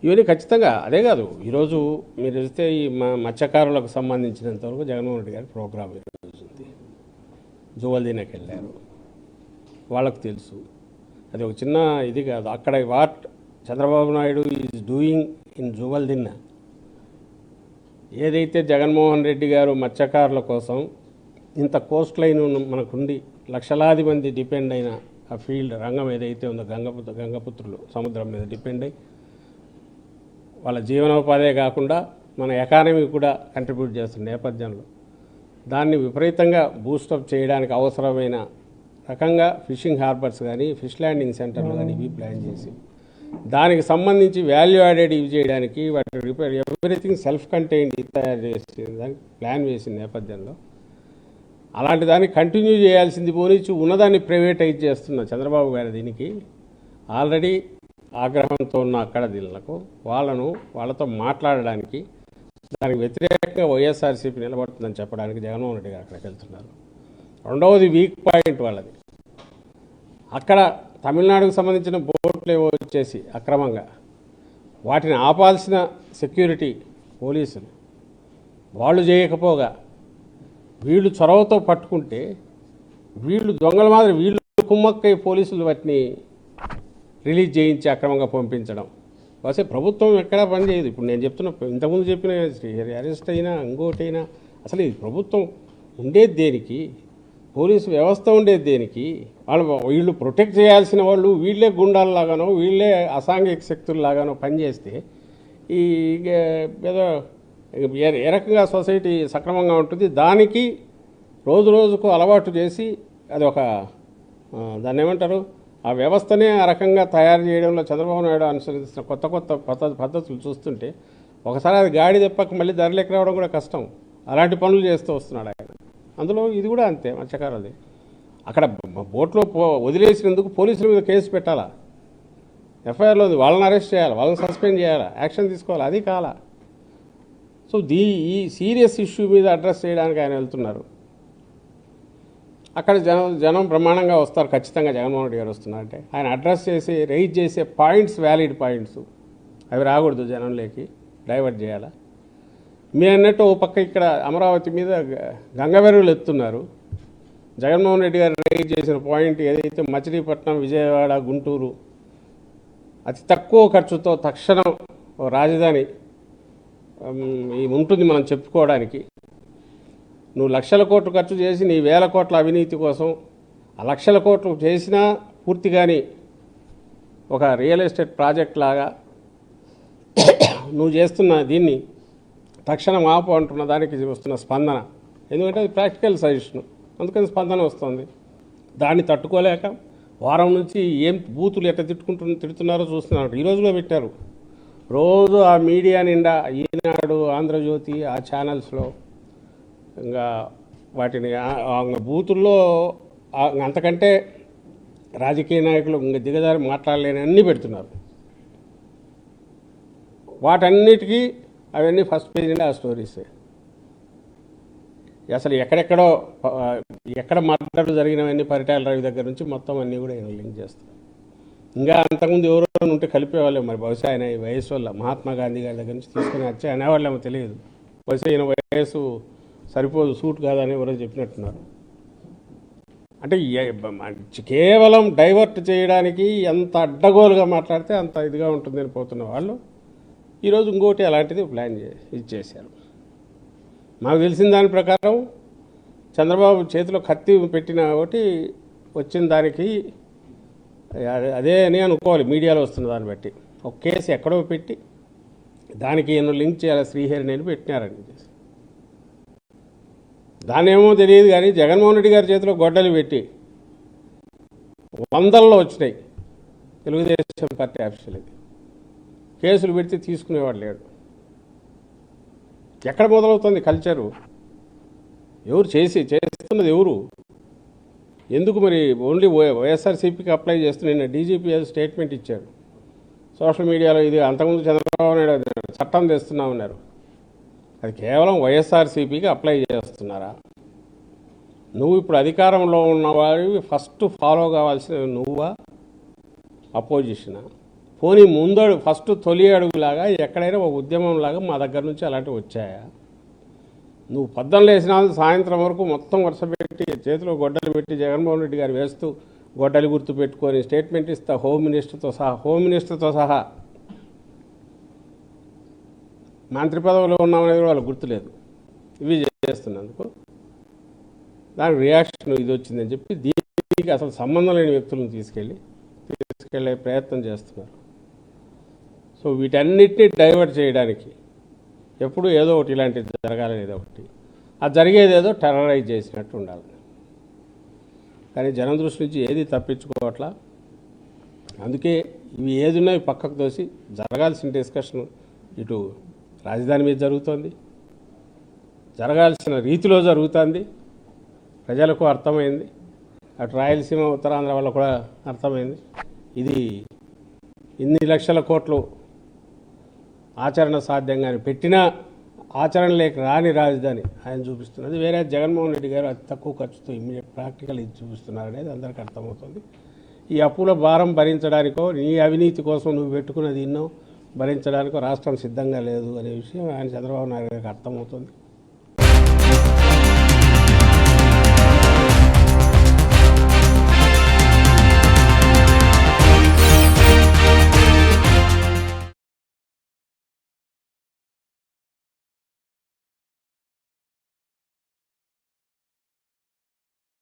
ఇవన్నీ ఖచ్చితంగా అదే కాదు. ఈరోజు మీరు చూస్తే ఈ మత్స్యకారులకు సంబంధించినంతవరకు జగన్మోహన్ రెడ్డి గారి ప్రోగ్రాం ఈరోజు ఉంది. జువల్దీనకి వెళ్ళారు, వాళ్ళకు తెలుసు. అది ఒక చిన్న ఇది కాదు. అక్కడ what Chandrababu Naidu is doing in Juvvaladinne, ఏదైతే జగన్మోహన్ రెడ్డి గారు మత్స్యకారుల కోసం ఇంత కోస్ట్ లైన్ మనకుండి లక్షలాది మంది డిపెండ్ అయిన ఆ ఫీల్డ్ రంగం ఏదైతే ఉందో గంగపుత్రులు సముద్రం మీద డిపెండ్ అయ్యి వాళ్ళ జీవనోపాధే కాకుండా మన ఎకానమీ కూడా కంట్రిబ్యూట్ చేస్తున్న నేపథ్యంలో దాన్ని విపరీతంగా బూస్టప్ చేయడానికి అవసరమైన రకంగా ఫిషింగ్ హార్బర్స్ కానీ ఫిష్ ల్యాండింగ్ సెంటర్లు కానీ ఇవి ప్లాన్ చేసి దానికి సంబంధించి వాల్యూ యాడెడ్ ఇవి చేయడానికి వాటి రిపేర్ ఎవ్రీథింగ్ సెల్ఫ్ కంటైన్డ్ తయారు చేసి దానికి ప్లాన్ వేసిన నేపథ్యంలో అలాంటి దాన్ని కంటిన్యూ చేయాల్సింది పోనిచ్చి ఉన్నదాన్ని ప్రైవేటైజ్ చేస్తున్న చంద్రబాబు గారి దీనికి ఆల్రెడీ ఆగ్రహంతో ఉన్న అక్కడ దీనికి వాళ్ళతో మాట్లాడడానికి దానికి వ్యతిరేకంగా వైఎస్ఆర్సీపీ నిలబడుతుందని చెప్పడానికి జగన్మోహన్ రెడ్డి గారు అక్కడికి వెళ్తున్నారు. రెండవది వీక్ పాయింట్ వాళ్ళది. అక్కడ తమిళనాడుకు సంబంధించిన బోట్లు ఏవో వచ్చేసి అక్రమంగా వాటిని ఆపాల్సిన సెక్యూరిటీ పోలీసులు వాళ్ళు చేయకపోగా వీళ్ళు చొరవతో పట్టుకుంటే వీళ్ళు దొంగల మాదిరి వీళ్ళు కుమ్మక్కై పోలీసులు వాటిని రిలీజ్ చేయించి అక్రమంగా పంపించడం. వస్తే ప్రభుత్వం ఎక్కడా పనిచేయదు. ఇప్పుడు నేను చెప్తున్నా, ఇంతకుముందు చెప్పిన శ్రీహరి అరెస్ట్ అయినా ఇంకోటైనా అసలు ఈ ప్రభుత్వం ఉండేది దేనికి, పోలీసు వ్యవస్థ ఉండేది దేనికి? వీళ్ళు ప్రొటెక్ట్ చేయాల్సిన వాళ్ళు వీళ్ళే గుండాలలాగానో వీళ్ళే అసాంఘిక శక్తుల్లాగానో పనిచేస్తే ఈ ఏదో ఏ రకంగా సొసైటీ సక్రమంగా ఉంటుంది. దానికి రోజు రోజుకు అలవాటు చేసి అది ఒక దాన్ని ఏమంటారు ఆ వ్యవస్థనే ఆ రకంగా తయారు చేయడంలో చంద్రబాబు నాయుడు అనుసరిస్తున్న కొత్త కొత్త పద్ధతులు చూస్తుంటే ఒకసారి అది గాడి తెప్పక మళ్ళీ ధరలెక్కి రావడం కూడా కష్టం. అలాంటి పనులు చేస్తూ వస్తున్నాడు ఆయన. అందులో ఇది కూడా అంతే మత్స్యకారులది. అక్కడ బోట్లో వదిలేసినందుకు పోలీసుల మీద కేసు పెట్టాలా, ఎఫ్ఐఆర్లో ఉంది, వాళ్ళని అరెస్ట్ చేయాలి, వాళ్ళని సస్పెండ్ చేయాలా, యాక్షన్ తీసుకోవాలి. అది కాలా. సో ఈ సీరియస్ ఇష్యూ మీద అడ్రస్ చేయడానికి ఆయన వెళ్తున్నారు. అక్కడ జనం బ్రహ్మాండంగా వస్తారు. ఖచ్చితంగా జగన్మోహన్ రెడ్డి గారు వస్తున్నారంటే ఆయన అడ్రస్ చేసి రైజ్ చేసే పాయింట్స్ వ్యాలిడ్ పాయింట్స్ అవి రాకూడదు, జనంలోకి డైవర్ట్ చేయాలా. మీ అన్నట్టు ఓ పక్క ఇక్కడ అమరావతి మీద గంగవెరువులు ఎత్తున్నారు. జగన్మోహన్ రెడ్డి గారు రైజ్ చేసిన పాయింట్ ఏదైతే మచిలీపట్నం, విజయవాడ, గుంటూరు అతి తక్కువ ఖర్చుతో తక్షణం రాజధాని ఉంటుంది మనం చెప్పుకోవడానికి. నువ్వు లక్షల కోట్లు ఖర్చు చేసి నీ వేల కోట్ల అవినీతి కోసం ఆ లక్షల కోట్లు చేసినా పూర్తిగాని ఒక రియల్ ఎస్టేట్ ప్రాజెక్ట్ లాగా నువ్వు చేస్తున్న దీన్ని తక్షణం ఆపు అంటున్న దానికి వస్తున్న స్పందన, ఎందుకంటే అది ప్రాక్టికల్ సజెషన్, అందుకని స్పందన వస్తుంది. దాన్ని తట్టుకోలేక వారం నుంచి ఏం బూతులు ఎట్లా తిడుతున్నారో చూస్తున్నారు. ఈరోజు కూడా పెట్టారు. రోజు ఆ మీడియా నిండా ఈనాడు, ఆంధ్రజ్యోతి ఆ ఛానల్స్లో ఇంకా వాటిని బూతుల్లో అంతకంటే రాజకీయ నాయకులు ఇంకా దిగజారి మాట్లాడలేని అన్నీ పెడుతున్నారు. వాటన్నిటికీ అవన్నీ ఫస్ట్ పేజ్ నుండి ఆ స్టోరీసే. అసలు ఎక్కడ మర్డర్లు జరిగినవన్నీ పరిటాల రవి దగ్గర నుంచి మొత్తం అన్నీ కూడా ఆయన లింక్ చేస్తారు. ఇంకా అంతకుముందు ఎవరో ఉంటే కలిపేవాళ్ళే. మరి బహుశా ఆయన వయసు వల్ల మహాత్మా గాంధీ గారి దగ్గర నుంచి తీసుకుని వచ్చి అనేవాళ్ళేమో తెలియదు. బహుశా ఈయన వయసు సరిపోదు, సూట్ కాదని ఎవరో చెప్పినట్టున్నారు. అంటే కేవలం డైవర్ట్ చేయడానికి ఎంత అడ్డగోలుగా మాట్లాడితే అంత ఇదిగా ఉంటుందని పోతున్న వాళ్ళు ఈరోజు ఇంకోటి అలాంటిది ప్లాన్ చేశారు. మాకు తెలిసిన దాని ప్రకారం చంద్రబాబు చేతిలో కత్తి పెట్టిన ఒకటి వచ్చిన దానికి అదే అని అనుకోవాలి. మీడియాలో వస్తున్న దాన్ని బట్టి ఒక కేసు ఎక్కడో పెట్టి దానికి ఏమో లింక్ చేయాలి శ్రీహరిని అని పెట్టినారని చేసి దాన్ని ఏమో తెలియదు. కానీ జగన్మోహన్ రెడ్డి గారి చేతిలో గొడ్డలు పెట్టి వందల్లో వచ్చినాయి తెలుగుదేశం పార్టీ ఆఫీసులకి. కేసులు పెడితే తీసుకునేవాడు లేడు. ఎక్కడ మొదలవుతుంది కల్చరు? ఎవరు చేస్తున్నది ఎవరు? ఎందుకు మరి ఓన్లీ వైఎస్ఆర్సీపీకి అప్లై చేస్తూ నిన్న డీజీపీ స్టేట్మెంట్ ఇచ్చారు సోషల్ మీడియాలో. ఇది అంతకుముందు చంద్రబాబు నాయుడు చట్టం తెస్తున్నామన్నారు. అది కేవలం వైఎస్ఆర్సీపీకి అప్లై చేస్తున్నారా? నువ్వు ఇప్పుడు అధికారంలో ఉన్నవాడివి ఫస్ట్ ఫాలో కావాల్సిన నువ్వా, అపోజిషనా? పోనీ ముందడు ఫస్ట్ తొలి అడుగులాగా ఎక్కడైనా ఒక ఉద్యమంలాగా మా దగ్గర నుంచి అలాంటివి వచ్చాయా? నువ్వు పొద్దున్న లేచిన సాయంత్రం వరకు మొత్తం వరుస పెట్టి చేతిలో గొడ్డలు పెట్టి జగన్మోహన్ రెడ్డి గారు వేస్తూ గొడ్డలి గుర్తు పెట్టుకొని స్టేట్మెంట్ ఇస్తా హోమ్ మినిస్టర్తో సహా మంత్రి పదవిలో ఉన్నామనేది వాళ్ళకి గుర్తులేదు. ఇవి చేస్తున్నందుకు దానికి రియాక్షన్ ఇది వచ్చిందని చెప్పి దీనికి అసలు సంబంధం లేని వ్యక్తులను తీసుకెళ్లే ప్రయత్నం చేస్తున్నారు. సో వీటన్నిటిని డైవర్ట్ చేయడానికి ఎప్పుడు ఏదో ఒకటి ఇలాంటిది జరగాలనేది ఒకటి, అది జరిగేదేదో టెర్రరైజ్ చేసినట్టు ఉండాలి. కానీ జనం దృష్టి నుంచి ఏది తప్పించుకోవట్లా. అందుకే ఇవి ఏది ఉన్నాయి పక్కకు తోసి జరగాల్సిన డిస్కషన్ ఇటు రాజధాని మీద జరుగుతోంది, జరగాల్సిన రీతిలో జరుగుతుంది. ప్రజలకు అర్థమైంది, అటు రాయలసీమ ఉత్తరాంధ్ర వల్ల కూడా అర్థమైంది. ఇది ఇన్ని లక్షల కోట్లు ఆచరణ సాధ్యంగానే పెట్టినా ఆచరణ లేక రాని రాజధాని ఆయన చూపిస్తున్నది. వేరే జగన్మోహన్ రెడ్డి గారు అతి తక్కువ ఖర్చుతో ఇమ్మీడియట్ ప్రాక్టికల్ ఇది చూపిస్తున్నారు అనేది అందరికీ అర్థమవుతుంది. ఈ అప్పుల భారం భరించడానికో నీ అవినీతి కోసం నువ్వు పెట్టుకున్నది ఎన్నో భరించడానికో రాష్ట్రం సిద్ధంగా లేదు అనే విషయం ఆయన చంద్రబాబు నాయుడు గారికి అర్థమవుతుంది.